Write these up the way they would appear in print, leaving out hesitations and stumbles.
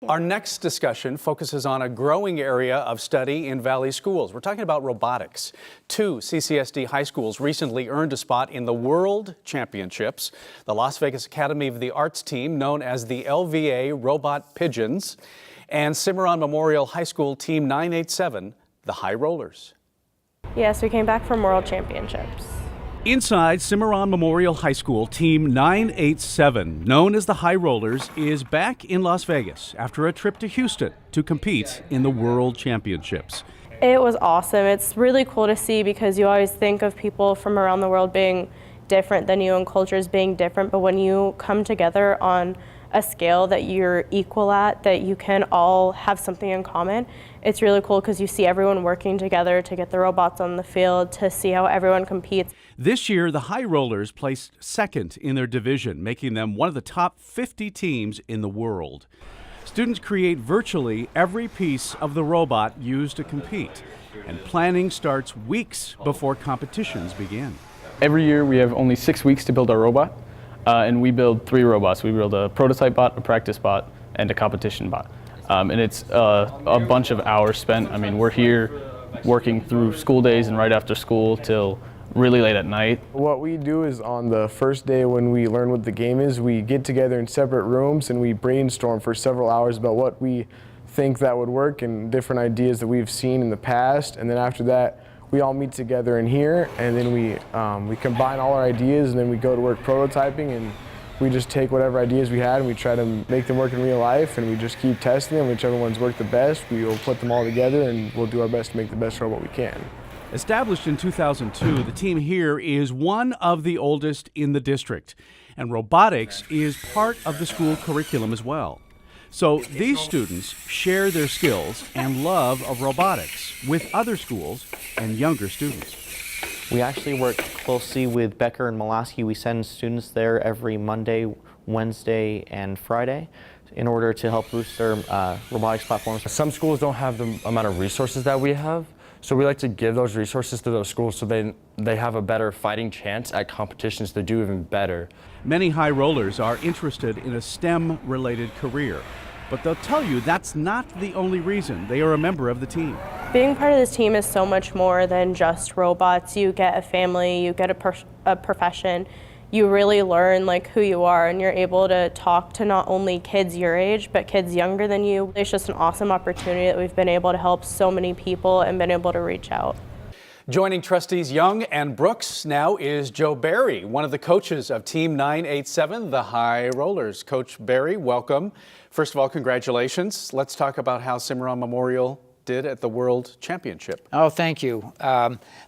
Our next discussion focuses on a growing area of study in Valley schools. We're talking about robotics. 2 CCSD high schools recently earned a spot in the World Championships. The Las Vegas Academy of the Arts team, known as the LVA Robot Pigeons, and Cimarron-Memorial High School Team 987, the High Rollers. Yes, we came back from World Championships. Inside Cimarron-Memorial High School, Team 987, known as the High Rollers, is back in Las Vegas after a trip to Houston to compete in the World Championships. It was awesome. It's really cool to see because you always think of people from around the world being different than you and cultures being different, but when you come together on a scale that you're equal at, that you can all have something in common, it's really cool because you see everyone working together to get the robots on the field, to see how everyone competes. This year, the High Rollers placed second in their division, making them one of the top 50 teams in the world. Students create virtually every piece of the robot used to compete, and planning starts weeks before competitions begin. Every year we have only 6 weeks to build our robot, and we build 3 robots. We build a prototype bot, a practice bot, and a competition bot. And it's a bunch of hours spent. I mean, we're here working through school days and right after school till really late at night. What we do is on the first day when we learn what the game is, we get together in separate rooms and we brainstorm for several hours about what we think that would work and different ideas that we've seen in the past. And then after that, we all meet together in here, and then we combine all our ideas, and then we go to work prototyping, and we just take whatever ideas we had and we try to make them work in real life, and we just keep testing them. Whichever ones work the best, we will put them all together and we'll do our best to make the best robot we can. Established in 2002, the team here is one of the oldest in the district, and robotics is part of the school curriculum as well. So these students share their skills and love of robotics with other schools and younger students. We actually work closely with Becker and Molaski. We send students there every Monday, Wednesday, and Friday in order to help boost their robotics platforms. Some schools don't have the amount of resources that we have, so we like to give those resources to those schools so they have a better fighting chance at competitions to do even better. Many high rollers are interested in a STEM-related career, but they'll tell you that's not the only reason they are a member of the team. Being part of this team is so much more than just robots. You get a family, you get a profession. You really learn like who you are, and you're able to talk to not only kids your age, but kids younger than you. It's just an awesome opportunity that we've been able to help so many people and been able to reach out. Joining Trustees Young and Brooks now is Joe Barry, one of the coaches of Team 987, the High Rollers. Coach Barry, welcome. First of all, congratulations. Let's talk about how Cimarron-Memorial did at the World Championship. Oh, thank you.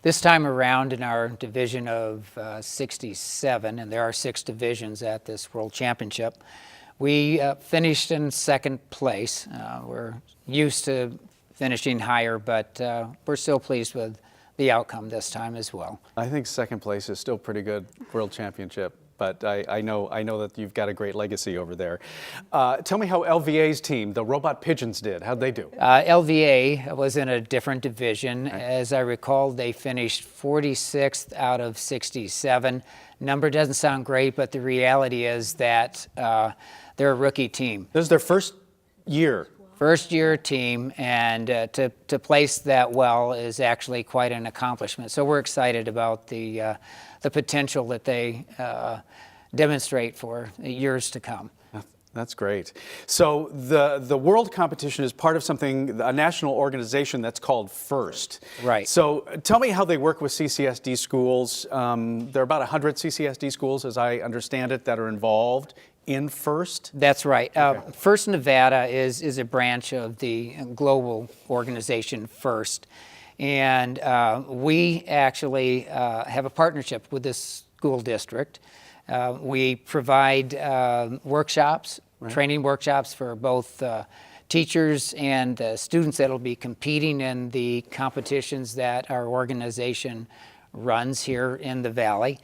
This time around in our division of 67, and there are 6 divisions at this World Championship, we finished in second place. We're used to finishing higher, but we're still pleased with the outcome this time as well. I think second place is still pretty good, World Championship, but I know that you've got a great legacy over there. Tell me how LVA's team, the Robot Pigeons, did. How'd they do? LVA was in a different division. As I recall, they finished 46th out of 67. Number doesn't sound great, but the reality is that they're a rookie team. This is their first year. First year team, and to place that well is actually quite an accomplishment. So we're excited about the potential that they demonstrate for years to come. That's great. So the world competition is part of something, a national organization that's called FIRST. Right. So tell me how they work with CCSD schools. There are about 100 CCSD schools, as I understand it, that are involved in FIRST? That's right. Okay. FIRST Nevada is a branch of the global organization FIRST. And we actually have a partnership with this school district. We provide workshops, right, training workshops for both teachers and students that will be competing in the competitions that our organization runs here in the Valley.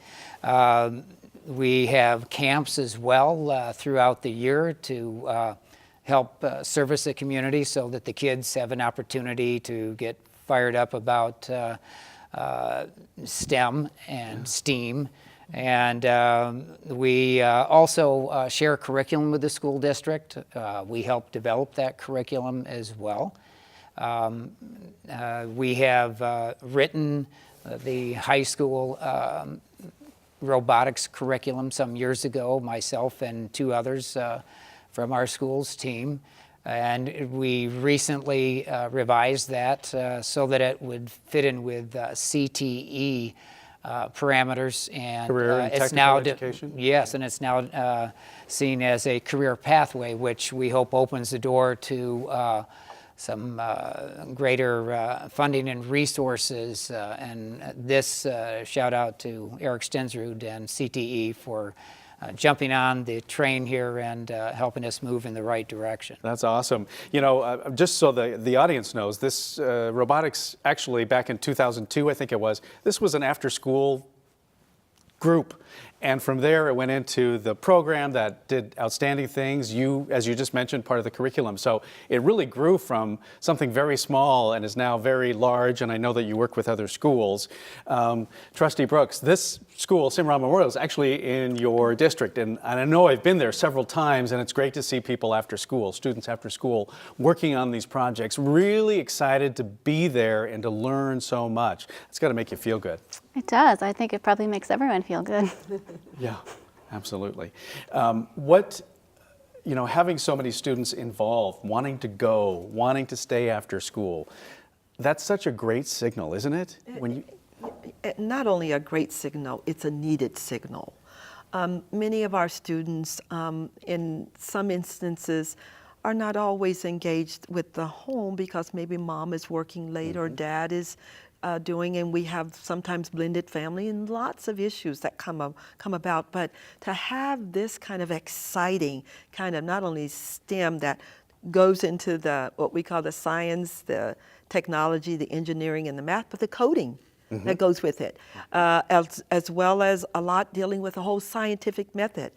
We have camps as well throughout the year to help service the community so that the kids have an opportunity to get fired up about STEM and STEAM And we also share a curriculum with the school district. We help develop that curriculum as well. We have written the high school robotics curriculum some years ago, myself and two others from our school's team. And we recently revised that so that it would fit in with CTE parameters, and Career and it's technical now education? yes, and it's now seen as a career pathway, which we hope opens the door to some greater funding and resources. And this shout out to Eric Stensrud and CTE for jumping on the train here and helping us move in the right direction. That's awesome. You know, just so the audience knows, this robotics actually back in 2002, I think it was, this was an after-school group. And from there, it went into the program that did outstanding things. You, as you just mentioned, part of the curriculum. So it really grew from something very small and is now very large. And I know that you work with other schools. Trustee Brooks, this school, Cimarron-Memorial, is actually in your district. And I know I've been there several times, and it's great to see people after school, students after school, working on these projects, really excited to be there and to learn so much. It's got to make you feel good. It does. I think it probably makes everyone feel good. Yeah, absolutely. Having so many students involved, wanting to go, wanting to stay after school, that's such a great signal, isn't it? Not only a great signal, it's a needed signal. Many of our students, in some instances, are not always engaged with the home because maybe mom is working late or dad is doing, and we have sometimes blended family and lots of issues that come about. But to have this kind of exciting kind of not only STEM that goes into what we call the science, the technology, the engineering, and the math, but the coding that goes with it, as well as a lot dealing with the whole scientific method.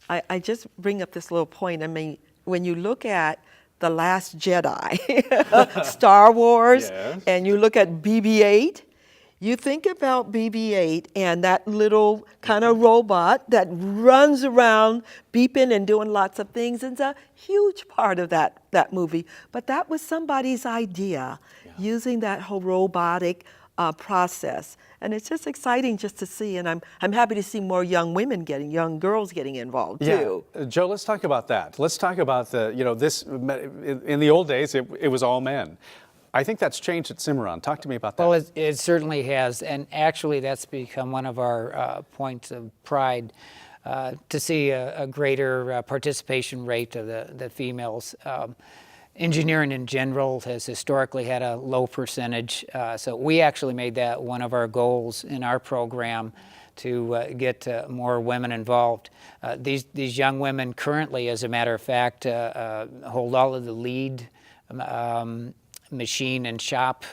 I just bring up this little point. I mean, when you look at The Last Jedi, Star Wars, Yes. and you look at BB-8, you think about BB-8 and that little kind of robot that runs around beeping and doing lots of things. It's a huge part of that movie. But that was somebody's idea, using that whole robotic process. And it's just exciting just to see, and I'm happy to see more young girls getting involved too. Joe, let's talk about that. Let's talk about this, in the old days, it was all men. I think that's changed at Cimarron. Talk to me about that. Well, it certainly has, and actually that's become one of our points of pride, to see a greater participation rate of the females. Engineering in general has historically had a low percentage, so we actually made that one of our goals in our program to get more women involved. These young women currently, as a matter of fact, hold all of the lead machine and shop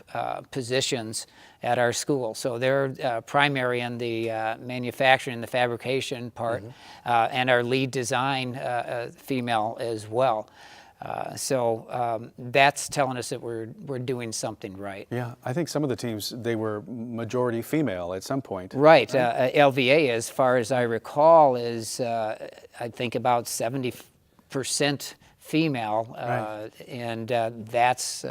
positions at our school. So they're primary in the manufacturing, the fabrication part, and our lead design female as well. So that's telling us that we're doing something right. Yeah, I think some of the teams, they were majority female at some point. Right. LVA, as far as I recall, is I think about 70% female, and that's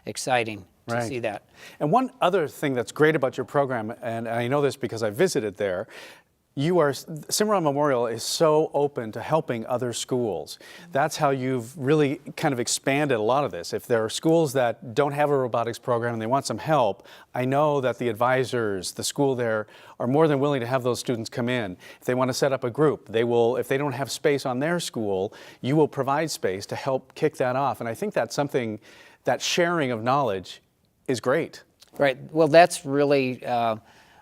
exciting to see that. And one other thing that's great about your program, and I know this because I visited there, Cimarron-Memorial is so open to helping other schools. That's how you've really kind of expanded a lot of this. If there are schools that don't have a robotics program and they want some help, I know that the advisors, the school there, are more than willing to have those students come in. If they want to set up a group, they will. If they don't have space on their school, you will provide space to help kick that off. And I think that's something, that sharing of knowledge is great. Right. Well, that's really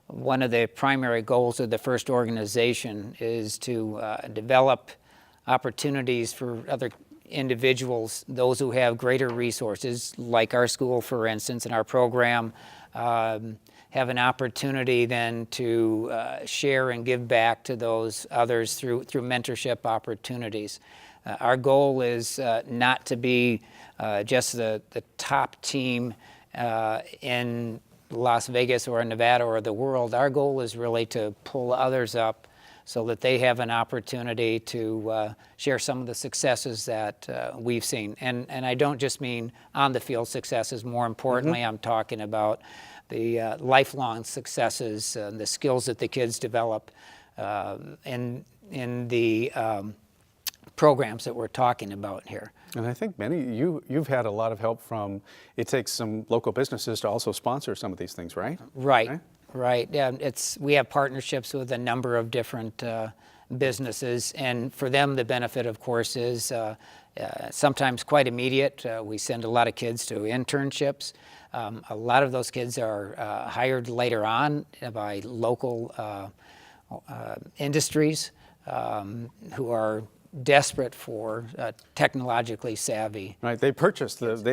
one of the primary goals of the first organization, is to develop opportunities for other individuals, those who have greater resources, like our school, for instance, and our program, have an opportunity then to share and give back to those others through mentorship opportunities. Our goal is not to be just the top team in Las Vegas or Nevada or the world. Our goal is really to pull others up so that they have an opportunity to share some of the successes that we've seen. And I don't just mean on-the-field successes. More importantly, I'm talking about the lifelong successes, the skills that the kids develop in the programs that we're talking about here. And I think you've had a lot of help from, it takes some local businesses to also sponsor some of these things, right? Right. Yeah, we have partnerships with a number of different businesses, and for them the benefit, of course, is sometimes quite immediate. We send a lot of kids to internships. A lot of those kids are hired later on by local industries who are desperate for technologically savvy. Right, they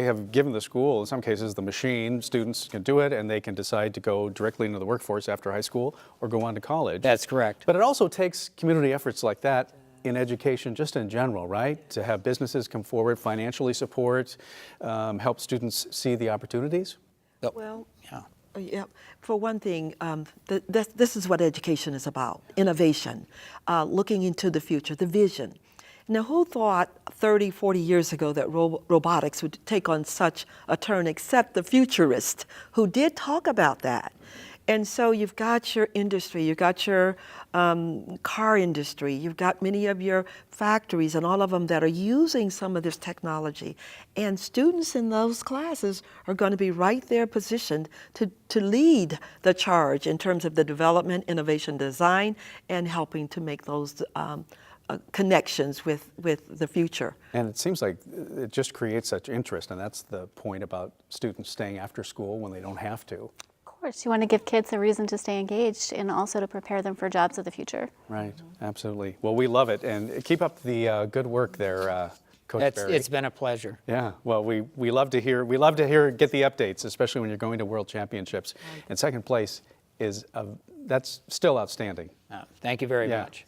have given the school, in some cases, the machine. Students can do it, and they can decide to go directly into the workforce after high school or go on to college. That's correct. But it also takes community efforts like that in education, just in general, right? To have businesses come forward, financially support, help students see the opportunities. Well, yeah. For one thing, this is what education is about: innovation, looking into the future, the vision. Now, who thought 30, 40 years ago that robotics would take on such a turn, except the futurists who did talk about that? And so you've got your industry, you've got your car industry, you've got many of your factories and all of them that are using some of this technology. And students in those classes are going to be right there positioned to lead the charge in terms of the development, innovation, design, and helping to make those connections with the future. And it seems like it just creates such interest, and that's the point about students staying after school when they don't have to. Of course, you want to give kids a reason to stay engaged and also to prepare them for jobs of the future. Right, absolutely. Well, we love it, and keep up the good work there, Coach Berry. It's been a pleasure. Yeah, well, we love to hear get the updates, especially when you're going to World Championships. And second place is that's still outstanding. Thank you very much.